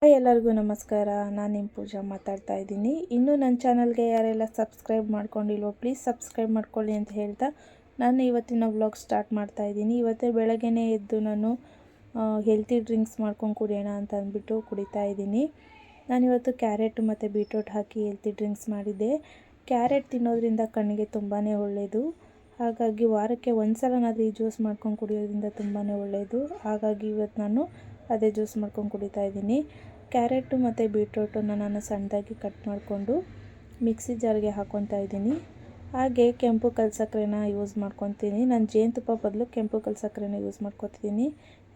ಎಲ್ಲರಿಗೂ ನಮಸ್ಕಾರ. ನಾನು ನಿಮ್ಮ ಪೂಜಾ ಮಾತಾಡ್ತಾ ಇದ್ದೀನಿ. ಇನ್ನೂ ನನ್ನ ಚಾನಲ್ಗೆ ಯಾರೆಲ್ಲ ಸಬ್ಸ್ಕ್ರೈಬ್ ಮಾಡ್ಕೊಂಡಿಲ್ವೋ ಪ್ಲೀಸ್ ಸಬ್ಸ್ಕ್ರೈಬ್ ಮಾಡ್ಕೊಳ್ಳಿ ಅಂತ ಹೇಳ್ತಾ ನಾನು ಇವತ್ತಿನ ವ್ಲಾಗ್ ಸ್ಟಾರ್ಟ್ ಮಾಡ್ತಾ ಇದ್ದೀನಿ. ಇವತ್ತೇ ಬೆಳಗ್ಗೆನೇ ಎದ್ದು ನಾನು ಹೆಲ್ತಿ ಡ್ರಿಂಕ್ಸ್ ಮಾಡ್ಕೊಂಡು ಕುಡಿಯೋಣ ಅಂತ ಅಂದ್ಬಿಟ್ಟು ಕುಡಿತಾ ಇದ್ದೀನಿ. ನಾನಿವತ್ತು ಕ್ಯಾರೆಟ್ ಮತ್ತು ಬೀಟ್ರೂಟ್ ಹಾಕಿ ಹೆಲ್ತಿ ಡ್ರಿಂಕ್ಸ್ ಮಾಡಿದ್ದೆ. ಕ್ಯಾರೆಟ್ ತಿನ್ನೋದ್ರಿಂದ ಕಣ್ಣಿಗೆ ತುಂಬಾ ಒಳ್ಳೆಯದು. ಹಾಗಾಗಿ ವಾರಕ್ಕೆ ಒಂದು ಸಲನಾದರೂ ಈ ಜ್ಯೂಸ್ ಮಾಡ್ಕೊಂಡು ಕುಡಿಯೋದ್ರಿಂದ ತುಂಬಾ ಒಳ್ಳೆಯದು. ಹಾಗಾಗಿ ಇವತ್ತು ನಾನು ಅದೇ ಜ್ಯೂಸ್ ಮಾಡ್ಕೊಂಡು ಕುಡಿತಾ ಇದ್ದೀನಿ. ಕ್ಯಾರೆಟು ಮತ್ತು ಬೀಟ್ರೂಟನ್ನು ನಾನು ಸಣ್ಣದಾಗಿ ಕಟ್ ಮಾಡಿಕೊಂಡು ಮಿಕ್ಸಿ ಜಾರ್ಗೆ ಹಾಕ್ಕೊತಾ ಇದ್ದೀನಿ. ಹಾಗೆ ಕೆಂಪು ಕಲ್ಸಕ್ಕರೆನ ಯೂಸ್ ಮಾಡ್ಕೊತೀನಿ. ನಾನು ಜೇನುತುಪ್ಪ ಬದಲು ಕೆಂಪು ಕಲ್ಸಕ್ಕರೆನ ಯೂಸ್ ಮಾಡ್ಕೊತಿದ್ದೀನಿ.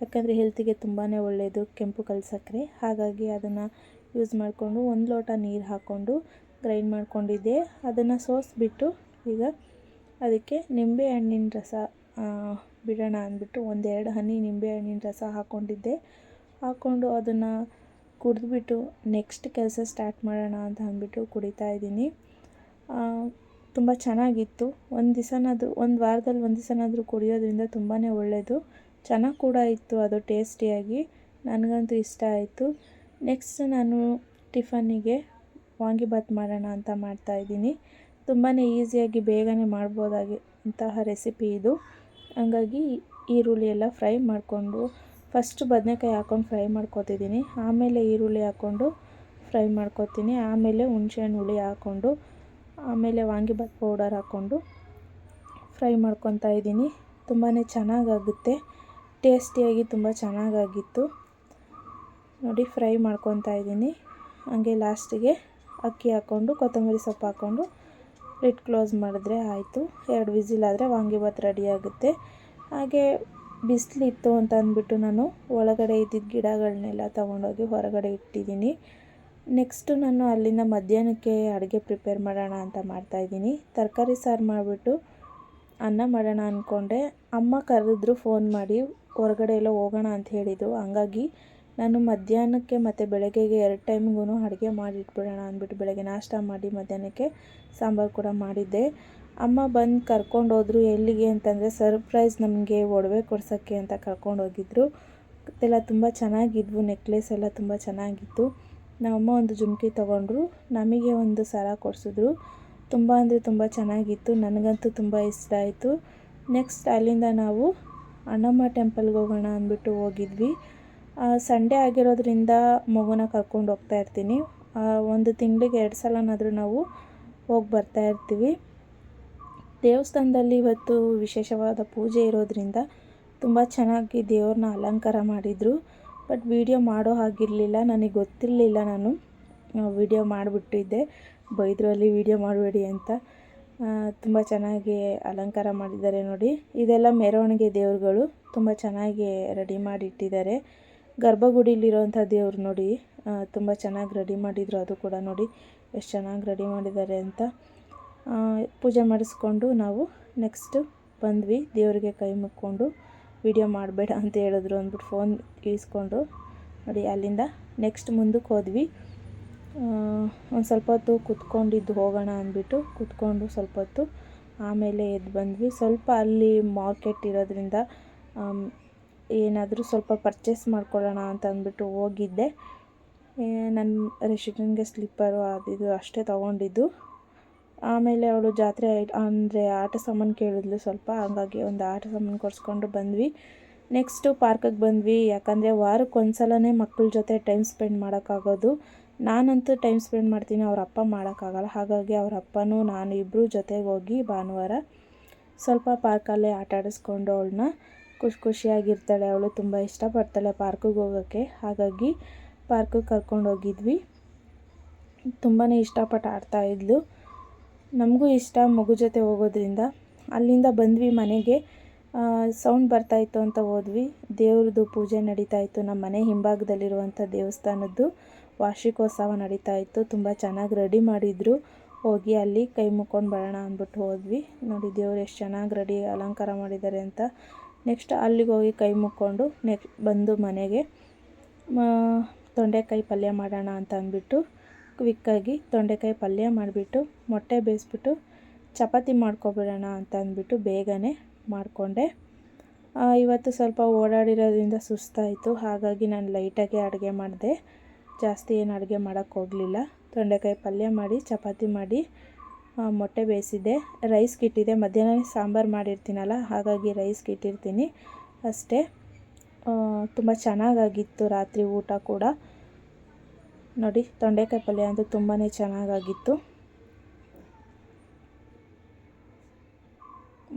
ಯಾಕಂದರೆ ಹೆಲ್ತಿಗೆ ತುಂಬಾ ಒಳ್ಳೆಯದು ಕೆಂಪು ಕಲ್ಸಕ್ಕರೆ. ಹಾಗಾಗಿ ಅದನ್ನು ಯೂಸ್ ಮಾಡಿಕೊಂಡು 1 ಲೋಟ ನೀರು ಹಾಕ್ಕೊಂಡು ಗ್ರೈಂಡ್ ಮಾಡ್ಕೊಂಡಿದ್ದೆ. ಅದನ್ನು ಸೋಸಿಬಿಟ್ಟು ಈಗ ಅದಕ್ಕೆ ನಿಂಬೆಹಣ್ಣಿನ ರಸ ಬಿಡೋಣ ಅಂದ್ಬಿಟ್ಟು 1-2 ಹನಿ ನಿಂಬೆಹಣ್ಣಿನ ರಸ ಹಾಕ್ಕೊಂಡಿದ್ದೆ. ಹಾಕ್ಕೊಂಡು ಅದನ್ನು ಕುಡಿದ್ಬಿಟ್ಟು ನೆಕ್ಸ್ಟ್ ಕೆಲಸ ಸ್ಟಾರ್ಟ್ ಮಾಡೋಣ ಅಂತ ಅಂದ್ಬಿಟ್ಟು ಕುಡಿತಾ ಇದ್ದೀನಿ. ತುಂಬ ಚೆನ್ನಾಗಿತ್ತು. ಒಂದು ವಾರದಲ್ಲಿ ಒಂದು ದಿವಸನಾದರೂ ಕುಡಿಯೋದ್ರಿಂದ ತುಂಬಾ ಒಳ್ಳೆಯದು. ಚೆನ್ನಾಗಿ ಕೂಡ ಇತ್ತು ಅದು ಟೇಸ್ಟಿಯಾಗಿ. ನನಗಂತೂ ಇಷ್ಟ ಆಯಿತು. ನೆಕ್ಸ್ಟ್ ನಾನು ಟಿಫನ್ನಿಗೆ ವಾಂಗಿಬಾತ್ ಮಾಡೋಣ ಅಂತ ಮಾಡ್ತಾಯಿದ್ದೀನಿ. ತುಂಬಾ ಈಸಿಯಾಗಿ ಬೇಗನೆ ಮಾಡ್ಬೋದಾಗಿಂತಹ ರೆಸಿಪಿ ಇದು. ಹಂಗಾಗಿ ಈರುಳ್ಳಿ ಎಲ್ಲ ಫ್ರೈ ಮಾಡಿಕೊಂಡು ಫಸ್ಟ್ ಬದನೆಕಾಯಿ ಹಾಕ್ಕೊಂಡು ಫ್ರೈ ಮಾಡ್ಕೊತಿದ್ದೀನಿ. ಆಮೇಲೆ ಈರುಳ್ಳಿ ಹಾಕ್ಕೊಂಡು ಫ್ರೈ ಮಾಡ್ಕೊತೀನಿ. ಆಮೇಲೆ ಹುಣಸೆಹಣ್ಣು ಹುಳಿ ಹಾಕ್ಕೊಂಡು ಆಮೇಲೆ ವಾಂಗಿಬಾತ್ ಪೌಡರ್ ಹಾಕ್ಕೊಂಡು ಫ್ರೈ ಮಾಡ್ಕೊತಾ ಇದ್ದೀನಿ. ತುಂಬಾ ಚೆನ್ನಾಗಾಗುತ್ತೆ. ಟೇಸ್ಟಿಯಾಗಿ ತುಂಬ ಚೆನ್ನಾಗಾಗಿತ್ತು ನೋಡಿ. ಫ್ರೈ ಮಾಡ್ಕೊತಾ ಇದ್ದೀನಿ. ಹಾಗೆ ಲಾಸ್ಟಿಗೆ ಅಕ್ಕಿ ಹಾಕ್ಕೊಂಡು ಕೊತ್ತಂಬರಿ ಸೊಪ್ಪು ಹಾಕ್ಕೊಂಡು ಲಿಡ್ ಕ್ಲೋಸ್ ಮಾಡಿದ್ರೆ ಆಯಿತು. 2 ವಿಸಿಲ್ ಆದರೆ ವಾಂಗಿಬಾತ್ ರೆಡಿ ಆಗುತ್ತೆ. ಹಾಗೆ ಬಿಸಿಲಿತ್ತು ಅಂತ ಅಂದ್ಬಿಟ್ಟು ನಾನು ಒಳಗಡೆ ಇದ್ದಿದ್ದ ಗಿಡಗಳನ್ನೆಲ್ಲ ತೊಗೊಂಡೋಗಿ ಹೊರಗಡೆ ಇಟ್ಟಿದ್ದೀನಿ. ನೆಕ್ಸ್ಟು ನಾನು ಅಲ್ಲಿಂದ ಮಧ್ಯಾಹ್ನಕ್ಕೆ ಅಡುಗೆ ಪ್ರಿಪೇರ್ ಮಾಡೋಣ ಅಂತ ಮಾಡ್ತಾಯಿದ್ದೀನಿ. ತರಕಾರಿ ಸಾರು ಮಾಡಿಬಿಟ್ಟು ಅನ್ನ ಮಾಡೋಣ ಅಂದ್ಕೊಂಡೆ. ಅಮ್ಮ ಕರೆದಿದ್ರು ಫೋನ್ ಮಾಡಿ, ಹೊರಗಡೆ ಎಲ್ಲ ಹೋಗೋಣ ಅಂತ ಹೇಳಿದರು. ಹಂಗಾಗಿ ನಾನು ಮಧ್ಯಾಹ್ನಕ್ಕೆ ಮತ್ತು ಬೆಳಗ್ಗೆಗೆ 2 ಟೈಮ್ಗೂ ಅಡುಗೆ ಮಾಡಿಟ್ಬಿಡೋಣ ಅಂದ್ಬಿಟ್ಟು ಬೆಳಗ್ಗೆ ನಾಷ್ಟ ಮಾಡಿ ಮಧ್ಯಾಹ್ನಕ್ಕೆ ಸಾಂಬಾರು ಕೂಡ ಮಾಡಿದ್ದೆ. ಅಮ್ಮ ಬಂದು ಕರ್ಕೊಂಡೋದ್ರು. ಎಲ್ಲಿಗೆ ಅಂತಂದರೆ ಸರ್ಪ್ರೈಸ್ ನಮಗೆ ಒಡವೆ ಕೊಡ್ಸೋಕ್ಕೆ ಅಂತ ಕರ್ಕೊಂಡೋಗಿದ್ರು. ಎಲ್ಲ ತುಂಬ ಚೆನ್ನಾಗಿದ್ವು. ನೆಕ್ಲೆಸ್ ಎಲ್ಲ ತುಂಬ ಚೆನ್ನಾಗಿತ್ತು. ನಮ್ಮಮ್ಮ ಒಂದು ಜುಮ್ಕಿ ತೊಗೊಂಡ್ರು. ನಮಗೆ ಒಂದು ಸರ ಕೊಡಿಸಿದ್ರು. ತುಂಬ ಅಂದರೆ ತುಂಬ ಚೆನ್ನಾಗಿತ್ತು. ನನಗಂತೂ ತುಂಬ ಇಷ್ಟ ಆಯಿತು. ನೆಕ್ಸ್ಟ್ ಅಲ್ಲಿಂದ ನಾವು ಅಣ್ಣಮ್ಮ ಟೆಂಪಲ್ಗೆ ಹೋಗೋಣ ಅಂದ್ಬಿಟ್ಟು ಹೋಗಿದ್ವಿ. ಸಂಡೇ ಆಗಿರೋದ್ರಿಂದ ಮಗುನ ಕರ್ಕೊಂಡು ಹೋಗ್ತಾ ಇರ್ತೀನಿ. ಒಂದು ತಿಂಗಳಿಗೆ 2 ಸಲನಾದರೂ ನಾವು ಹೋಗಿ ಬರ್ತಾ ಇರ್ತೀವಿ. ದೇವಸ್ಥಾನದಲ್ಲಿ ಇವತ್ತು ವಿಶೇಷವಾದ ಪೂಜೆ ಇರೋದ್ರಿಂದ ತುಂಬ ಚೆನ್ನಾಗಿ ದೇವ್ರನ್ನ ಅಲಂಕಾರ ಮಾಡಿದರು. ಬಟ್ ವಿಡಿಯೋ ಮಾಡೋ ಹಾಗಿರಲಿಲ್ಲ. ನನಗೆ ಗೊತ್ತಿರಲಿಲ್ಲ. ನಾನು ವಿಡಿಯೋ ಮಾಡಿಬಿಟ್ಟಿದ್ದೆ. ಬೈದರು ಅಲ್ಲಿ ವಿಡಿಯೋ ಮಾಡಬೇಡಿ ಅಂತ. ತುಂಬ ಚೆನ್ನಾಗಿ ಅಲಂಕಾರ ಮಾಡಿದ್ದಾರೆ ನೋಡಿ. ಇದೆಲ್ಲ ಮೆರವಣಿಗೆ ದೇವ್ರುಗಳು ತುಂಬ ಚೆನ್ನಾಗಿ ರೆಡಿ ಮಾಡಿಟ್ಟಿದ್ದಾರೆ. ಗರ್ಭಗುಡಿಲಿರೋಂಥ ದೇವ್ರು ನೋಡಿ ತುಂಬ ಚೆನ್ನಾಗಿ ರೆಡಿ ಮಾಡಿದರು. ಅದು ಕೂಡ ನೋಡಿ ಎಷ್ಟು ಚೆನ್ನಾಗಿ ರೆಡಿ ಮಾಡಿದ್ದಾರೆ ಅಂತ. ಪೂಜೆ ಮಾಡಿಸ್ಕೊಂಡು ನಾವು ನೆಕ್ಸ್ಟು ಬಂದ್ವಿ. ದೇವರಿಗೆ ಕೈ ಮುಕ್ಕೊಂಡು ವಿಡಿಯೋ ಮಾಡಬೇಡ ಅಂತ ಹೇಳಿದ್ರು ಅಂದ್ಬಿಟ್ಟು ಫೋನ್ ಇಸ್ಕೊಂಡು ನೋಡಿ ಅಲ್ಲಿಂದ ನೆಕ್ಸ್ಟ್ ಮುಂದಕ್ಕೆ ಹೋದ್ವಿ. ಒಂದು ಸ್ವಲ್ಪ ಹೊತ್ತು ಕುತ್ಕೊಂಡಿದ್ದು ಹೋಗೋಣ ಅಂದ್ಬಿಟ್ಟು ಕುತ್ಕೊಂಡು ಸ್ವಲ್ಪ ಹೊತ್ತು ಆಮೇಲೆ ಎದ್ದು ಬಂದ್ವಿ. ಸ್ವಲ್ಪ ಅಲ್ಲಿ ಮಾರ್ಕೆಟ್ ಇರೋದ್ರಿಂದ ಏನಾದರೂ ಸ್ವಲ್ಪ ಪರ್ಚೇಸ್ ಮಾಡ್ಕೊಳ್ಳೋಣ ಅಂತ ಅಂದ್ಬಿಟ್ಟು ಹೋಗಿದ್ದೆ. ನನ್ನ ರೆಶಿಟನ್ಗೆ ಸ್ಲಿಪ್ಪರು ಅದು ಇದು ಅಷ್ಟೇ ತೊಗೊಂಡಿದ್ದು. ಆಮೇಲೆ ಅವಳು ಜಾತ್ರೆ ಅಂದರೆ ಆಟ ಸಾಮಾನು ಕೇಳಿದ್ಲು ಸ್ವಲ್ಪ. ಹಾಗಾಗಿ ಒಂದು ಆಟ ಸಾಮಾನು ಕೊಡಿಸ್ಕೊಂಡು ಬಂದ್ವಿ. ನೆಕ್ಸ್ಟು ಪಾರ್ಕಿಗೆ ಬಂದ್ವಿ. ಯಾಕಂದರೆ ವಾರಕ್ಕೆ ಒಂದು ಸಲನೇ ಮಕ್ಕಳ ಜೊತೆ ಟೈಮ್ ಸ್ಪೆಂಡ್ ಮಾಡೋಕ್ಕಾಗೋದು. ನಾನಂತೂ ಟೈಮ್ ಸ್ಪೆಂಡ್ ಮಾಡ್ತೀನಿ, ಅವ್ರ ಅಪ್ಪ ಮಾಡೋಕ್ಕಾಗಲ್ಲ. ಹಾಗಾಗಿ ಅವ್ರ ಅಪ್ಪನೂ ನಾನು ಇಬ್ಬರು ಜೊತೆಗೆ ಹೋಗಿ ಭಾನುವಾರ ಸ್ವಲ್ಪ ಪಾರ್ಕಲ್ಲೇ ಆಟ ಆಡಿಸ್ಕೊಂಡು ಅವಳನ್ನ ಖುಷಿಯಾಗಿರ್ತಾಳೆ. ಅವಳು ತುಂಬ ಇಷ್ಟಪಡ್ತಾಳೆ ಪಾರ್ಕಿಗೆ ಹೋಗೋಕ್ಕೆ. ಹಾಗಾಗಿ ಪಾರ್ಕಿಗೆ ಕರ್ಕೊಂಡು ಹೋಗಿದ್ವಿ. ತುಂಬಾ ಇಷ್ಟಪಟ್ಟು ಆಡ್ತಾಯಿದ್ಲು. ನಮಗೂ ಇಷ್ಟ ಮಗು ಜೊತೆ ಹೋಗೋದ್ರಿಂದ. ಅಲ್ಲಿಂದ ಬಂದ್ವಿ ಮನೆಗೆ. ಸೌಂಡ್ ಬರ್ತಾಯಿತ್ತು ಅಂತ ಹೋದ್ವಿ. ದೇವ್ರದ್ದು ಪೂಜೆ ನಡೀತಾಯಿತ್ತು. ನಮ್ಮ ಮನೆ ಹಿಂಭಾಗದಲ್ಲಿರುವಂಥ ದೇವಸ್ಥಾನದ್ದು ವಾರ್ಷಿಕೋತ್ಸವ ನಡೀತಾಯಿತ್ತು. ತುಂಬ ಚೆನ್ನಾಗಿ ರೆಡಿ ಮಾಡಿದರು. ಹೋಗಿ ಅಲ್ಲಿ ಕೈ ಮುಕ್ಕೊಂಡು ಬರೋಣ ಅಂದ್ಬಿಟ್ಟು ಹೋದ್ವಿ. ನೋಡಿ ದೇವ್ರು ಎಷ್ಟು ಚೆನ್ನಾಗಿ ರೆಡಿ ಅಲಂಕಾರ ಮಾಡಿದ್ದಾರೆ ಅಂತ. ನೆಕ್ಸ್ಟ್ ಅಲ್ಲಿಗೆ ಹೋಗಿ ಕೈ ಮುಕ್ಕೊಂಡು ಬಂದು ಮನೆಗೆ ತೊಂಡೆಕಾಯಿ ಪಲ್ಯ ಮಾಡೋಣ ಅಂತ ಅಂದ್ಬಿಟ್ಟು ಕ್ವಿಕ್ಕಾಗಿ ತೊಂಡೆಕಾಯಿ ಪಲ್ಯ ಮಾಡಿಬಿಟ್ಟು ಮೊಟ್ಟೆ ಬೇಯಿಸ್ಬಿಟ್ಟು ಚಪಾತಿ ಮಾಡ್ಕೊಬಿಡೋಣ ಅಂತ ಅಂದ್ಬಿಟ್ಟು ಬೇಗನೆ ಮಾಡಿಕೊಂಡೆ. ಇವತ್ತು ಸ್ವಲ್ಪ ಓಡಾಡಿರೋದ್ರಿಂದ ಸುಸ್ತಾಯಿತು. ಹಾಗಾಗಿ ನಾನು ಲೈಟಾಗೆ ಅಡುಗೆ ಮಾಡಿದೆ. ಜಾಸ್ತಿ ಏನು ಅಡುಗೆ ಮಾಡೋಕ್ಕೆ ಹೋಗಲಿಲ್ಲ. ತೊಂಡೆಕಾಯಿ ಪಲ್ಯ ಮಾಡಿ, ಚಪಾತಿ ಮಾಡಿ, ಮೊಟ್ಟೆ ಬೇಯಿಸಿದ್ದೆ, ರೈಸ್ಗೆ ಇಟ್ಟಿದ್ದೆ. ಮಧ್ಯಾಹ್ನ ಸಾಂಬಾರು ಮಾಡಿರ್ತೀನಲ್ಲ, ಹಾಗಾಗಿ ರೈಸ್ಗೆ ಇಟ್ಟಿರ್ತೀನಿ ಅಷ್ಟೇ. ತುಂಬ ಚೆನ್ನಾಗಾಗಿತ್ತು ರಾತ್ರಿ ಊಟ ಕೂಡ. ನೋಡಿ, ತೊಂಡೆಕಾಯಿ ಪಲ್ಯ ಅಂತೂ ತುಂಬಾ ಚೆನ್ನಾಗಾಗಿತ್ತು.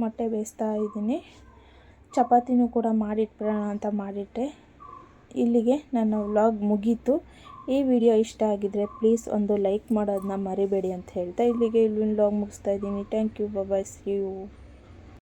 ಮೊಟ್ಟೆ ಬೇಯಿಸ್ತಾ ಇದ್ದೀನಿ. ಚಪಾತಿನೂ ಕೂಡ ಮಾಡಿಟ್ಬಿಡೋಣ ಅಂತ ಮಾಡಿಟ್ಟೆ. ಇಲ್ಲಿಗೆ ನನ್ನ ವ್ಲಾಗ್ ಮುಗೀತು. ಈ ವಿಡಿಯೋ ಇಷ್ಟ ಆಗಿದ್ದರೆ ಪ್ಲೀಸ್ ಒಂದು ಲೈಕ್ ಮಾಡೋದನ್ನ ಮರಿಬೇಡಿ ಅಂತ ಹೇಳ್ತಾ ಇಲ್ಲಿಗೆ ವ್ಲಾಗ್ ಮುಗಿಸ್ತಾ ಇದ್ದೀನಿ. Thank you. Bye. See you.